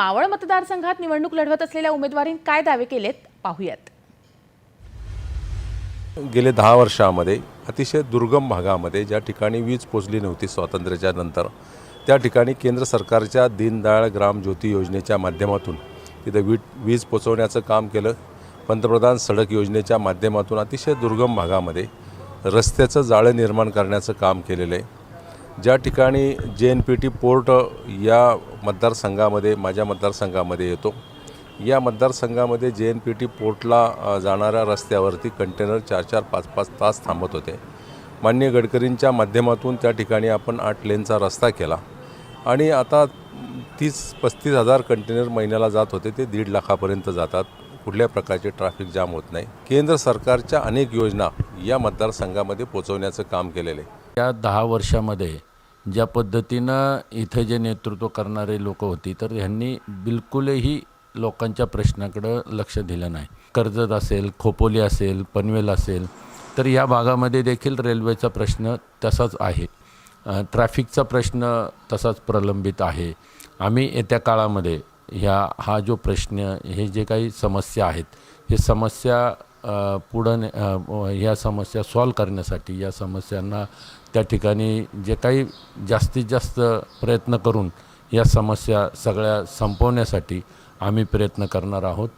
मावळ मतदारसंघात निवडणूक लढवत असलेल्या उमेदवारांनी काय दावे केलेत पाहूयात। गेले 10 वर्षांमध्ये अतिशय दुर्गम भागामध्ये ज्या ठिकाणी वीज पोचली नव्हती स्वातंत्र्याच्या नंतर त्या ठिकाणी केंद्र सरकारच्या दीनदयाळ ग्राम ज्योती योजनेच्या माध्यमातून तिथे वीज पोचवण्याचं काम केलं। पंतप्रधान सडक योजनेच्या माध्यमातून अतिशय दुर्गम भागामध्ये रस्त्याचं जाळं निर्माण करण्याचं काम केलेलं आहे। ज्या ठिकाणी JNPT पोर्ट या मतदारसंघामध्ये माझ्या मतदारसंघामध्ये येतो, या मतदारसंघामध्ये JNPT पोर्टला जाणाऱ्या रस्त्यावरती कंटेनर 4-4, 5-5 तास थांबत होते। माननीय गडकरींच्या माध्यमातून त्या ठिकाणी आपण 8 लेनचा रस्ता केला आणि आता 30-35 हजार कंटेनर महिन्याला जात होते, ते 1.5 लाखापर्यंत जातात। कुठल्या प्रकारचे ट्रॅफिक जाम होत नाही। केंद्र सरकारच्या अनेक योजना या मतदारसंघामध्ये पोहोचवण्याचं काम केलेलं आहे। या 10 वर्षामध्ये ज्या पद्धतीनं इथे जे नेतृत्व करणारे लोक होती तर ह्यांनी बिलकुलही लोकांच्या प्रश्नाकडे लक्ष दिलं नाही। कर्जत असेल, खोपोली असेल, पनवेल असेल, तर या भागामध्ये देखील रेल्वेचा प्रश्न तसाच आहे, ट्रॅफिकचा प्रश्न तसाच प्रलंबित आहे। आम्ही येत्या काळामध्ये हा जो प्रश्न, हे जे काही समस्या आहेत, हे समस्या पुढं ह्या समस्या सॉल्व करण्यासाठी, या समस्यांना त्या ठिकाणी जे काही जास्तीत जास्त प्रयत्न करून या समस्या सगळ्या संपवण्यासाठी आम्ही प्रयत्न करणार आहोत।